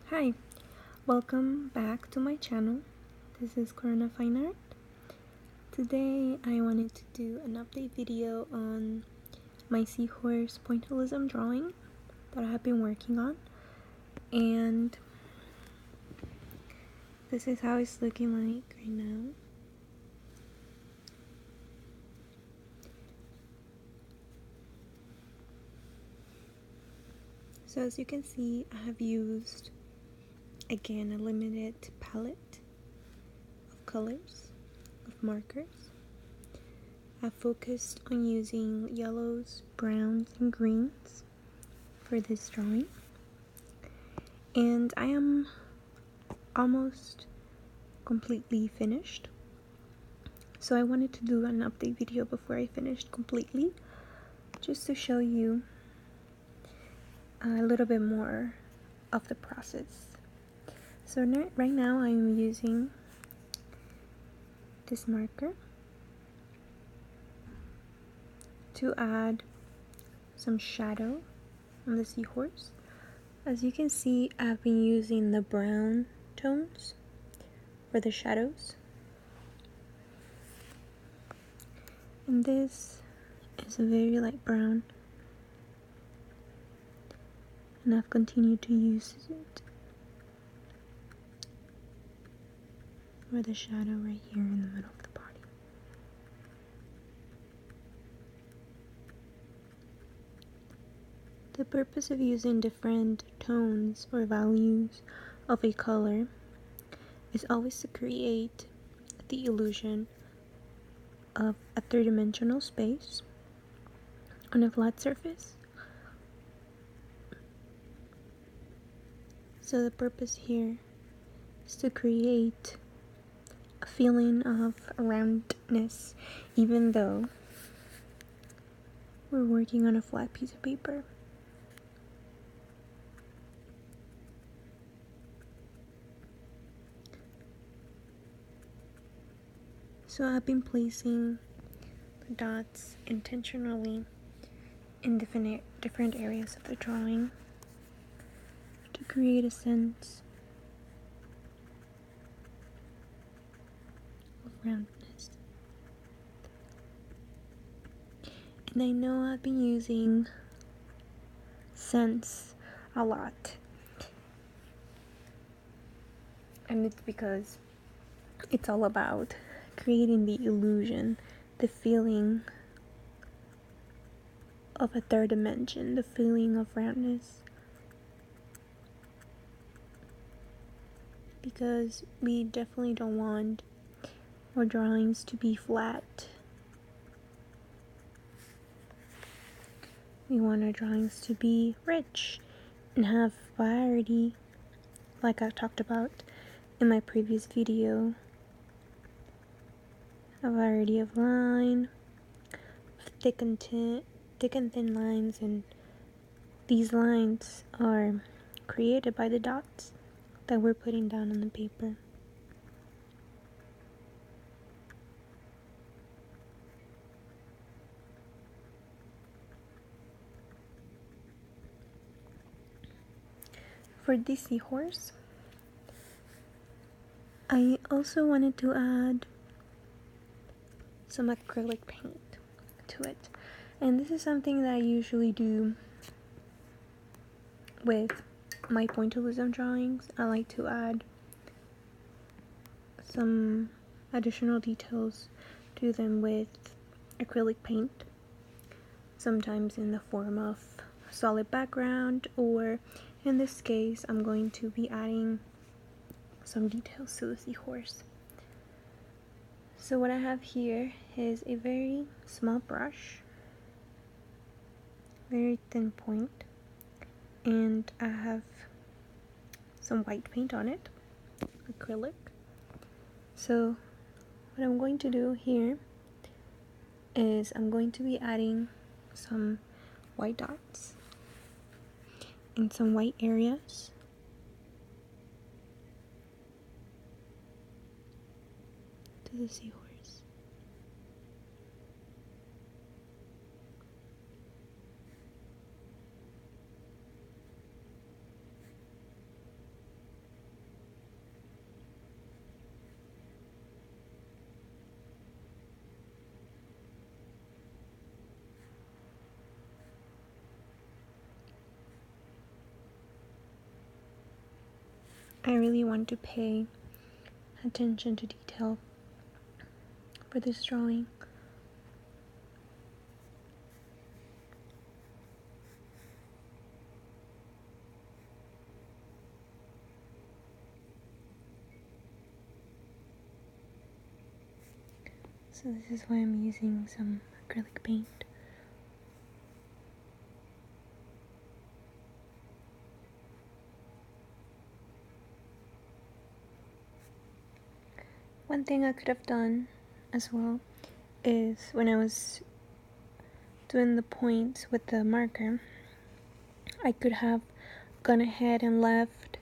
Hi, welcome back to my channel. This is Corona Fine Art. Today I wanted to do an update video on my Seahorse Pointillism drawing that I have been working on, and this is how it's looking like right now. So as you can see, I have used again a limited palette of colors, of markers. I've focused on using yellows, browns, and greens for this drawing, and I am almost completely finished. So I wanted to do an update video before I finished completely, just to show you a little bit more of the process. So right now I'm using this marker to add some shadow on the seahorse. As you can see, I've been using the brown tones for the shadows, and this is a very light brown, and I've continued to use it for the shadow right here in the middle of the body. The purpose of using different tones or values of a color is always to create the illusion of a three-dimensional space on a flat surface. So the purpose here is to create a feeling of roundness, even though we're working on a flat piece of paper. So I've been placing the dots intentionally in different areas of the drawing to create a sense of roundness. And I know I've been using scents a lot, and it's because it's all about creating the illusion, the feeling of a third dimension, the feeling of roundness. Because we definitely don't want our drawings to be flat. We want our drawings to be rich and have variety, like I talked about in my previous video. A variety of line, thick and thin lines, and these lines are created by the dots that we're putting down on the paper. For this seahorse, I also wanted to add some acrylic paint to it, and this is something that I usually do with my pointillism drawings. I like to add some additional details to them with acrylic paint, sometimes in the form of solid background, or in this case I'm going to be adding some details to the seahorse. So what I have here is a very small brush, very thin point, and I have some white paint on it, acrylic. So what I'm going to do here is I'm going to be adding some white dots in some white areas to the seahorse. I really want to pay attention to detail for this drawing. So this is why I'm using some acrylic paint. One thing I could have done as well is when I was doing the points with the marker, I could have gone ahead and left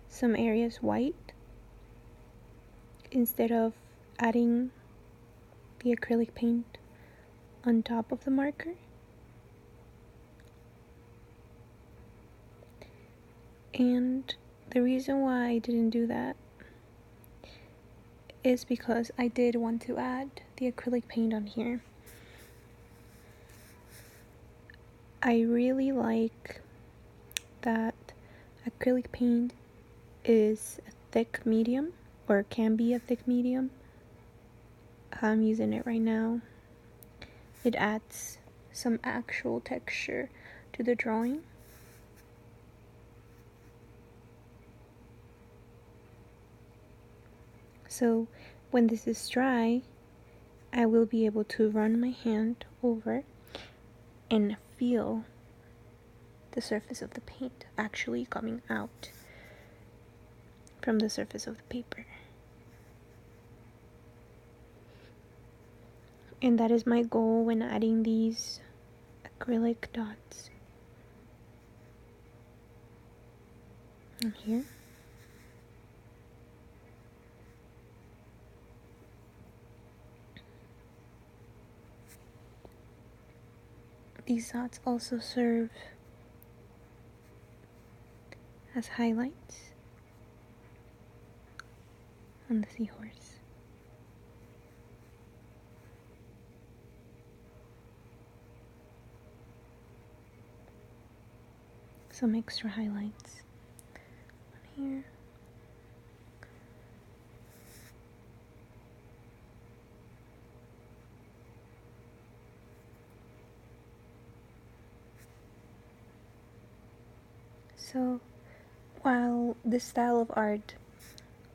some areas white instead of adding the acrylic paint on top of the marker. And the reason why I didn't do that is because I did want to add the acrylic paint on here. I really like that acrylic paint is a thick medium, or can be a thick medium. I'm using it right now. It adds some actual texture to the drawing. So when this is dry, I will be able to run my hand over and feel the surface of the paint actually coming out from the surface of the paper. And that is my goal when adding these acrylic dots on here. These dots also serve as highlights on the seahorse. Some extra highlights on here. So, while this style of art,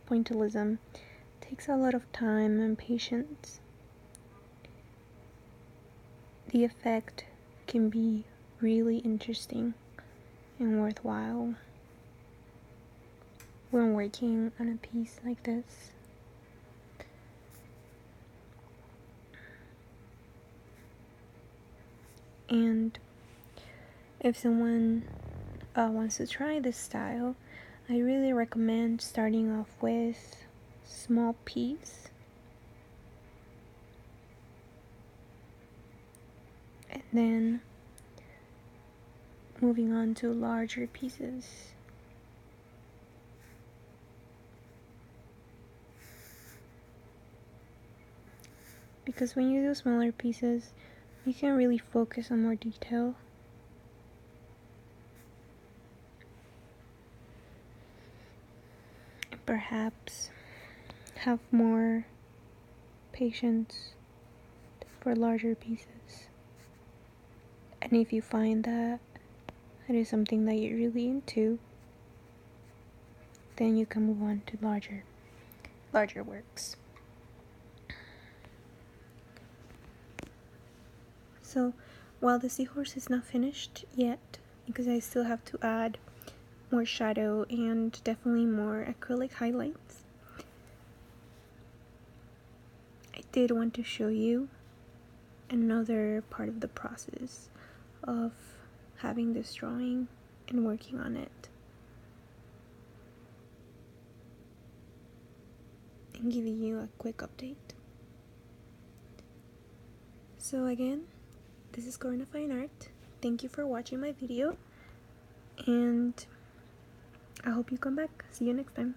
Pointillism, takes a lot of time and patience, the effect can be really interesting and worthwhile when working on a piece like this. And if someone wants to try this style, I really recommend starting off with small piece and then moving on to larger pieces. Because when you do smaller pieces, you can really focus on more detail. And perhaps have more patience for larger pieces. And if you find that it is something that you're really into, then you can move on to larger works. So while the seahorse is not finished yet, because I still have to add more shadow and definitely more acrylic highlights, I did want to show you another part of the process of having this drawing and working on it, and giving you a quick update. So again, this is Corona Fine Art. Thank you for watching my video, and I hope you come back. See you next time.